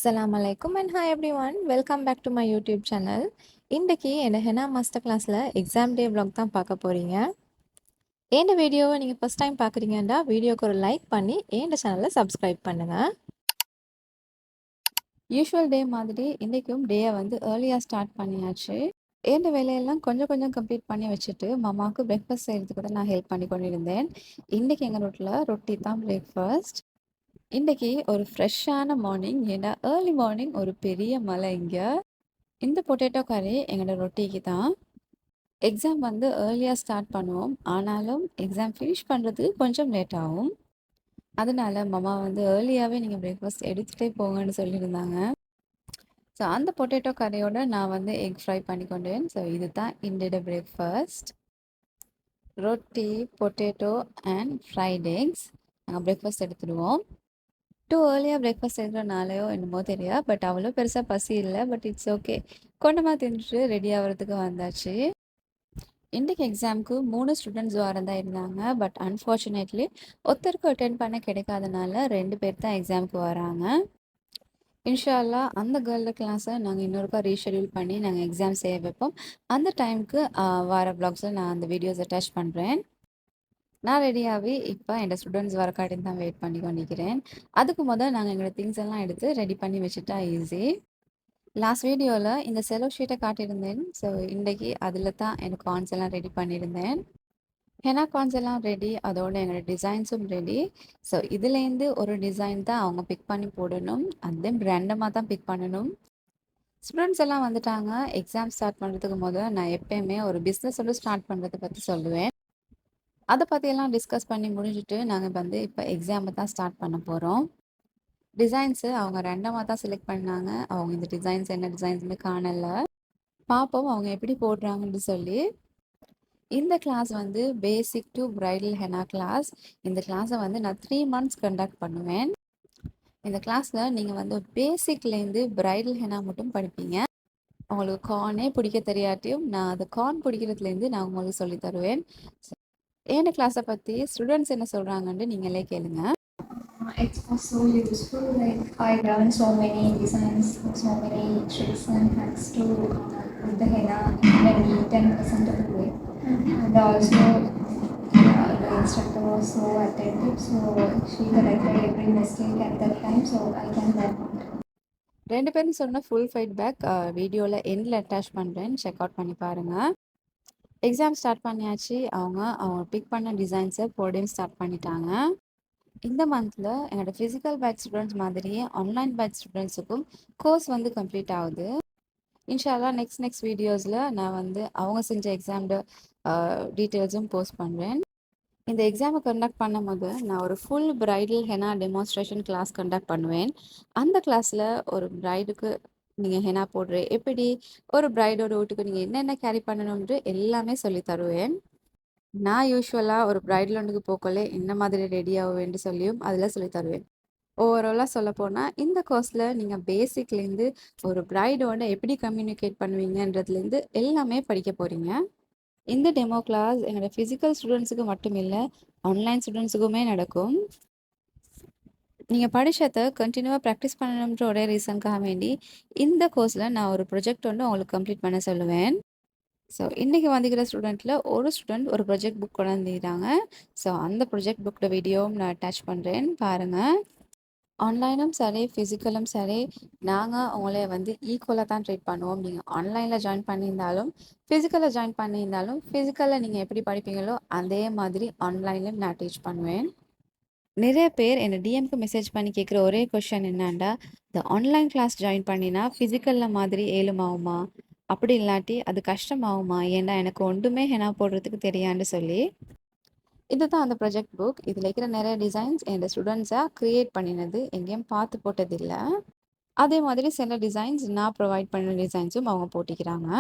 Assalamu alaikum and hi everyone. Welcome back to my YouTube channel. இன்றைக்கி என்ன henna master கிளாஸில் exam டே vlog தான் பார்க்க போகிறீங்க. இந்த வீடியோவை நீங்கள் ஃபஸ்ட் டைம் பார்க்குறீங்கன்னா வீடியோக்கு ஒரு லைக் பண்ணி இந்த சேனலை சப்ஸ்கிரைப் பண்ணுங்கள். யூஷுவல் டே மாதிரி இன்றைக்கும் டேயை வந்து ஏர்லியாக ஸ்டார்ட் பண்ணியாச்சு. இந்த வேலையெல்லாம் கொஞ்சம் கொஞ்சம் கம்ப்ளீட் பண்ணி வச்சுட்டு மாமாவுக்கு பிரேக்ஃபாஸ்ட் செய்கிறதுக்கு கூட நான் ஹெல்ப் பண்ணி கொண்டிருந்தேன். இன்றைக்கி எங்கள் வீட்டில் ரொட்டி தான் பிரேக்ஃபாஸ்ட். இன்றைக்கி ஒரு ஃப்ரெஷ்ஷான மார்னிங், ஏன்னா ஏர்லி மார்னிங் ஒரு பெரிய மழை இங்கே. இந்த பொட்டேட்டோ கறி எங்களோட ரொட்டிக்கு தான். எக்ஸாம் வந்து ஏர்லியாக ஸ்டார்ட் பண்ணுவோம், ஆனாலும் எக்ஸாம் ஃபினிஷ் பண்ணுறதுக்கு கொஞ்சம் லேட் ஆகும். அதனால மாமா வந்து ஏர்லியாகவே நீங்கள் பிரேக்ஃபாஸ்ட் எடுத்துகிட்டே போங்கன்னு சொல்லியிருந்தாங்க. ஸோ அந்த பொட்டேட்டோ கறியோட நான் வந்து எக் ஃப்ரை பண்ணிக்கொண்டேன். ஸோ இது தான் இன்றைய பிரேக்ஃபாஸ்ட். ரொட்டி, பொட்டேட்டோ அண்ட் ஃப்ரைட் எக்ஸ் நாங்கள் பிரேக்ஃபாஸ்ட் எடுத்துடுவோம். டூ ஏர்லியாக பிரேக்ஃபாஸ்ட் எடுக்கிறனாலையோ என்னமோ தெரியா, பட் அவ்வளோ பெருசாக பசி இல்லை. பட் இட்ஸ் ஓகே, கொஞ்சமாக தின்னுட்டு ரெடி ஆகிறதுக்கு வந்தாச்சு. இன்றைக்கு எக்ஸாமுக்கு 3 ஸ்டூடெண்ட்ஸ் தான் இருந்தாங்க. பட் அன்ஃபார்ச்சுனேட்லி ஒருத்தருக்கு அட்டென்ட் பண்ண கிடைக்காதனால 2 பேர் தான் எக்ஸாமுக்கு வராங்க. இன்ஷா அல்லாஹ் அந்த கேர்ளோட கிளாஸை நாங்கள் இன்னொருக்கா ரீஷெடியூல் பண்ணி நாங்கள் எக்ஸாம் செய்ய வைப்போம். அந்த டைமுக்கு வர வ்ளாக்ஸில் நான் அந்த வீடியோஸ் அட்டாச் பண்ணுறேன். நான் ரெடியாகி இப்போ என் ஸ்டூடெண்ட்ஸ் வரக்காட்டின்னு தான் வெயிட் பண்ணி கொண்டிருக்கிறேன். அதுக்கு நாங்கள் எங்களோட திங்ஸ் எல்லாம் எடுத்து ரெடி பண்ணி வச்சுட்டா ஈஸி. லாஸ்ட் வீடியோவில் இந்த செலோ ஷீட்டை காட்டியிருந்தேன். ஸோ இன்றைக்கி அதில் தான் எனக்கு கார்ன்ஸ் எல்லாம் ரெடி பண்ணியிருந்தேன். ஹெனா கார்ன்ஸ் எல்லாம் ரெடி, அதோட எங்களோட டிசைன்ஸும் ரெடி. ஸோ இதுலேருந்து ஒரு டிசைன் தான் அவங்க பிக் பண்ணி போடணும், அந்த ரேண்டமாக தான் பிக் பண்ணணும். ஸ்டூடெண்ட்ஸ் எல்லாம் வந்துட்டாங்க. எக்ஸாம் ஸ்டார்ட் பண்ணுறதுக்கு நான் எப்பயுமே ஒரு பிஸ்னஸ் வந்து ஸ்டார்ட் பண்ணுறதை பற்றி சொல்லுவேன். அதை பற்றியெல்லாம் டிஸ்கஸ் பண்ணி முடிஞ்சுட்டு நாங்கள் வந்து இப்போ எக்ஸாமை தான் ஸ்டார்ட் பண்ண போகிறோம். டிசைன்ஸு அவங்க ரெண்டமாக தான் செலக்ட் பண்ணாங்க. அவங்க இந்த டிசைன்ஸ் என்ன டிசைன்ஸ்னு காணலை, பார்ப்போம் அவங்க எப்படி போடுறாங்கன்னு சொல்லி. இந்த கிளாஸ் வந்து basic to bridal henna class. இந்த கிளாஸை வந்து நான் 3 months கண்டக்ட் பண்ணுவேன். இந்த கிளாஸில் நீங்கள் வந்து பேசிக்லேருந்து பிரைடல் ஹெனா மட்டும் படிப்பீங்க. உங்களுக்கு கார்னே பிடிக்க தெரியாட்டியும் நான் அது கார்ன் பிடிக்கிறதுலேருந்து நான் உங்களுக்கு சொல்லி தருவேன். என் கிளாஸை பற்றி ஸ்டூடெண்ட்ஸ் என்ன சொல்கிறாங்கன்னு நீங்களே கேளுங்க. It was so useful. Like I learned so many designs, so many tricks and hacks to put the henna in a neat and presentable way. And also, the instructor was so attentive, so she corrected every mistake at that time, so I can learn. 2 பேரும் சொன்ன full feedback வீடியோவில் எண்டில் attach பண்ணுறேன், check out பண்ணி பாருங்கள். Exam start பண்ணியாச்சு. அவங்க big பண்ண டிசைன்ஸை போர்டையும் ஸ்டார்ட் பண்ணிட்டாங்க. இந்த மந்தில் என்னோட ஃபிசிக்கல் பேட்ச் ஸ்டூடெண்ட்ஸ் மாதிரியே ஆன்லைன் பேட்ச் ஸ்டூடெண்ட்ஸுக்கும் கோர்ஸ் வந்து கம்ப்ளீட் ஆகுது. இன்ஷால்லா நெக்ஸ்ட் வீடியோஸில் நான் வந்து அவங்க செஞ்ச எக்ஸாமோட டீட்டெயில்ஸும் போஸ்ட் பண்ணுறேன். இந்த எக்ஸாமை கண்டக்ட் பண்ணும்போது நான் ஒரு full bridal henna demonstration class conduct பண்ணுவேன். அந்த கிளாஸில் ஒரு பிரைடுக்கு நீங்கள் ஹெனா போடுற எப்படி, ஒரு பிரைடோட வீட்டுக்கு நீங்கள் என்னென்ன கேரி பண்ணணும்னு எல்லாமே சொல்லி தருவேன். நான் யூஸ்வலாக ஒரு பிரைடல் ஒன்றுக்கு போக்கலே என்ன மாதிரி ரெடி ஆகுவேன்னு சொல்லியும் அதில் சொல்லி தருவேன். ஓவராலாக சொல்ல போனால் இந்த கோர்ஸில் நீங்கள் பேசிக்லேருந்து ஒரு பிரைடோட எப்படி கம்யூனிகேட் பண்ணுவீங்கன்றதுலேருந்து எல்லாமே படிக்க போகிறீங்க. இந்த டெமோ கிளாஸ் என்னோடய ஃபிசிக்கல் ஸ்டூடெண்ட்ஸுக்கு மட்டும் இல்லை, ஆன்லைன் ஸ்டூடெண்ட்ஸுக்குமே நடக்கும். நீங்கள் படித்ததை கண்டினியூவாக ப்ராக்டிஸ் பண்ணணுன்ற ஒரே ரீசனுக்காக வேண்டி இந்த கோர்ஸில் நான் ஒரு ப்ரொஜெக்ட் ஒன்று உங்களுக்கு கம்ப்ளீட் பண்ண சொல்லுவேன். ஸோ இன்றைக்கி வந்துக்கிற ஸ்டூடெண்ட்டில் ஒரு ஸ்டூடெண்ட் ஒரு ப்ரொஜெக்ட் புக் கொண்டு வந்துக்கிறாங்க. ஸோ அந்த ப்ரொஜெக்ட் புக்கோட வீடியோவும் நான் அட்டாச் பண்ணுறேன், பாருங்கள். ஆன்லைனும் சரி, ஃபிசிக்கலும் சரி, நாங்கள் உங்களை வந்து ஈக்குவலாக தான் ட்ரீட் பண்ணுவோம். நீங்கள் ஆன்லைனில் ஜாயின் பண்ணியிருந்தாலும், ஃபிசிக்கலில் ஜாயின் பண்ணியிருந்தாலும், ஃபிசிக்கலில் நீங்கள் எப்படி படிப்பீங்களோ அதே மாதிரி ஆன்லைன்லையும் நான் டீச் பண்ணுவேன். நிறைய பேர் என்னை டிஎம்க்கு மெசேஜ் பண்ணி கேட்குற ஒரே கொஷன் என்னன்னா, இந்த ஆன்லைன் கிளாஸ் ஜாயின் பண்ணினா ஃபிசிக்கலில் மாதிரி ஏழுமாகுமா, அப்படி இல்லாட்டி அது கஷ்டமாகுமா, ஏன்னா எனக்கு ஒன்றுமே ஹெனா போடுறதுக்கு தெரியான்னு சொல்லி. இதுதான் அந்த ப்ரொஜெக்ட் புக். இதில் இருக்கிற நிறைய டிசைன்ஸ் என்னோடய ஸ்டூடெண்ட்ஸாக க்ரியேட் பண்ணினது, எங்கேயும் பார்த்து போட்டதில்லை. அதே மாதிரி சில டிசைன்ஸ் நான் ப்ரொவைட் பண்ண டிசைன்ஸும் அவங்க போட்டிக்கிறாங்க.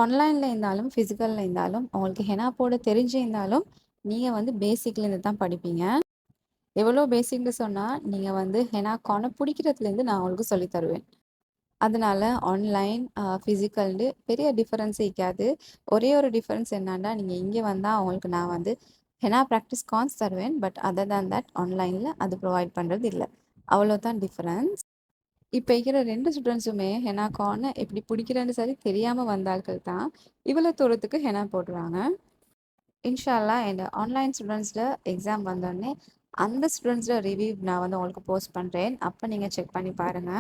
ஆன்லைனில் இருந்தாலும் ஃபிசிக்கலில் இருந்தாலும் அவங்களுக்கு ஹெனா போட தெரிஞ்சிருந்தாலும் நீங்கள் வந்து பேசிக்லேருந்து தான் படிப்பீங்க. எவ்வளோ பேசிக்னு சொன்னால் நீங்கள் வந்து ஹெனா கார்னை பிடிக்கிறதுலேருந்து நான் உங்களுக்கு சொல்லி தருவேன். அதனால ஆன்லைன் ஃபிசிக்கல்னு பெரிய டிஃப்ரென்ஸ் இருக்காது. ஒரே ஒரு டிஃப்ரென்ஸ் என்னன்னா, நீங்கள் இங்கே வந்தால் அவங்களுக்கு நான் வந்து ஹெனா ப்ராக்டிஸ் கார்ன்ஸ் தருவேன். பட் அதர் தேன் தட் ஆன்லைனில் அது ப்ரொவைட் பண்ணுறது இல்லை. அவ்வளோதான் டிஃப்ரென்ஸ். இப்ப இருக்கிற 2 ஸ்டூடண்ட்ஸுமே ஹெனா கார்ன எப்படி பிடிக்கிறேன்னு சரி தெரியாம வந்த ஆட்கள் தான். இவ்வளோ தூரத்துக்கு ஹெனா போடுறாங்க. இன்ஷா அல்லாஹ் இந்த ஆன்லைன் ஸ்டூடண்ட்ஸ்ல எக்ஸாம் வந்தோடனே, அந்த ஸ்டூடண்ட்ஸ்ல ரிவ்யூ நான் வந்து உங்களுக்கு போஸ்ட் பண்றேன். அப்ப நீங்க செக் பண்ணி பாருங்க.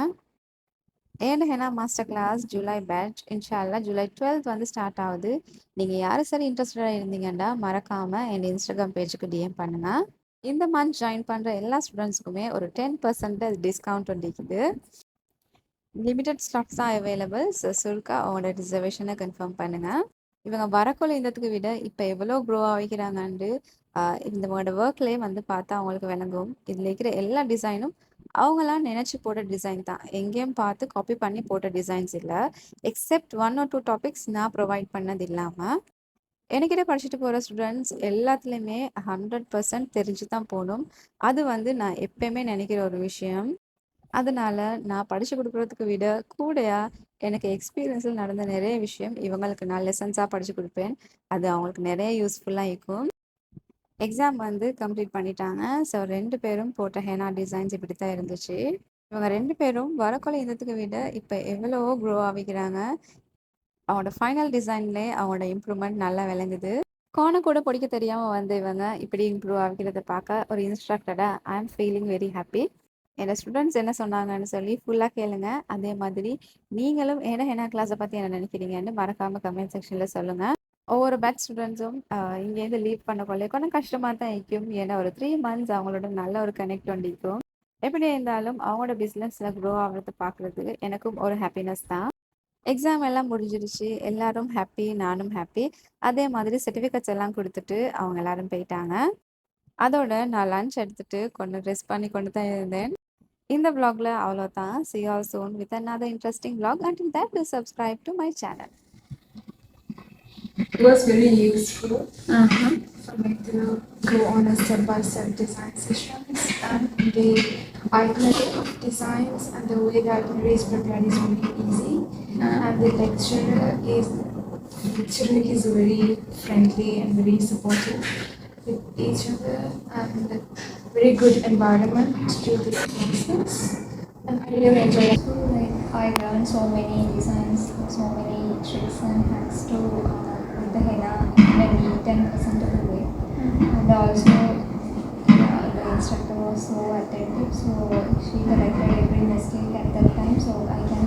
ஏன் henna master class July batch இன்ஷா அல்லாஹ் ஜூலை 12th வந்து ஸ்டார்ட் ஆகுது. நீங்க யாரு சரி இன்ட்ரெஸ்டடா இருந்தீங்கன்னா மறக்காம என் இன்ஸ்டாகிராம் பேஜுக்கு டிஎம் பண்ணுங்க. இந்த மந்த் ஜாயின் பண்ற எல்லா ஸ்டூடண்ட்ஸ்க்குமே ஒரு 10% டிஸ்கவுண்ட் இருக்குது. லிமிடெட் ஸ்லாட்ஸ் தான் அவைலபிள். சுருக்கா உங்களோட ரிசர்வேஷனை கன்ஃபார்ம் பண்ணுங்க. இவங்க வரக்குள்ள இருந்ததுக்கு விட இப்போ எவ்வளோ க்ரோ ஆகிக்கிறாங்கன்ட்டு இவங்களோட ஒர்க்லேயே வந்து பார்த்தா அவங்களுக்கு விளங்கும். இதில் இருக்கிற எல்லா டிசைனும் அவங்களாம் நினச்சி போட்ட டிசைன் தான். எங்கேயும் பார்த்து காப்பி பண்ணி போட்ட டிசைன்ஸ் இல்லை. எக்ஸெப்ட் 1 or 2 டாபிக்ஸ் நான் ப்ரொவைட் பண்ணது இல்லாமல் எனக்கிட்ட படிச்சுட்டு போகிற ஸ்டூடெண்ட்ஸ் எல்லாத்துலேயுமே 100% தெரிஞ்சு தான் போகணும். அது வந்து நான் எப்பயுமே நினைக்கிற ஒரு விஷயம். அதனால நான் படிச்சு குடுக்குறதுக்கு விட, கூடயா எனக்கு எக்ஸ்பீரியன்ஸில் நடந்த நெறைய விஷயம் இவங்களுக்கு நான் லெசன்ஸா படிச்சு குடுப்பேன். அது அவங்களுக்கு நெறைய யூஸ்ஃபுல்லா இருக்கும். எக்ஸாம் வந்து கம்ப்ளீட் பண்ணிட்டாங்க. ஸோ 2 பேரும் போட்ட ஹெனா டிசைன்ஸ் இப்படி தான் இருந்துச்சு. இவங்க 2 பேரும் வரக்குள்ள இருந்ததுக்கு விட இப்ப எவ்வளவோ க்ரோ ஆவிக்கிறாங்க. அவங்களோட ஃபைனல் டிசைன்லயே அவங்களோட இம்ப்ரூவ்மெண்ட் நல்லா விளங்குது. கோண கூட பிடிக்க தெரியாம வந்து இவங்க இப்படி இம்ப்ரூவ் ஆகிறத பார்க்க ஒரு இன்ஸ்ட்ரக்டரா ஐ அம் ஃபீலிங் வெரி ஹாப்பி. என்னோட ஸ்டூடெண்ட்ஸ் என்ன சொன்னாங்கன்னு சொல்லி ஃபுல்லாக கேளுங்க. அதே மாதிரி நீங்களும் ஏன்னா ஹெனா கிளாஸை பற்றி என்ன நினைக்கிறீங்கன்னு மறக்காம கமெண்ட் செக்ஷனில் சொல்லுங்க. ஒவ்வொரு பேட்ச் ஸ்டூடெண்ட்ஸும் இங்கேருந்து லீவ் பண்ணக்குள்ளே கொஞ்சம் கஷ்டமாக தான் இருக்கும். ஏன்னா ஒரு 3 months அவங்களோட நல்ல ஒரு கனெக்ட் இருக்கும். எப்படி இருந்தாலும் அவங்களோட பிஸ்னஸில் க்ரோ ஆகிறத பார்க்குறதுக்கு எனக்கும் ஒரு ஹாப்பினஸ் தான். எக்ஸாம் எல்லாம் முடிஞ்சிருச்சு. எல்லாரும் ஹாப்பி, நானும் ஹாப்பி. அதே மாதிரி சர்டிஃபிகேட்ஸ் எல்லாம் குடுத்துட்டு அவங்க எல்லாரும் போயிட்டாங்க. அதோட நான் லஞ்ச் எடுத்துட்டு கொஞ்சம் ரெஸ்ட் பண்ணி கொண்டு தான் இருந்தேன். இந்த vlogல அவ்வளோதான். See you all soon with another interesting vlog. Until then, do subscribe to my channel. It was very useful Uh-huh. for me to go on a step-by-step design sessions, and the itinerary of designs and the way the itinerary is prepared is really easy, and the lecturer is very friendly and very supportive with each other, and very good environment to the classes, and I really enjoy it. So like I learned so many designs, so many tricks and hacks to with the henna maybe 10% of the way. And also the instructor was so attentive, so she corrected every mistake at that time, so I can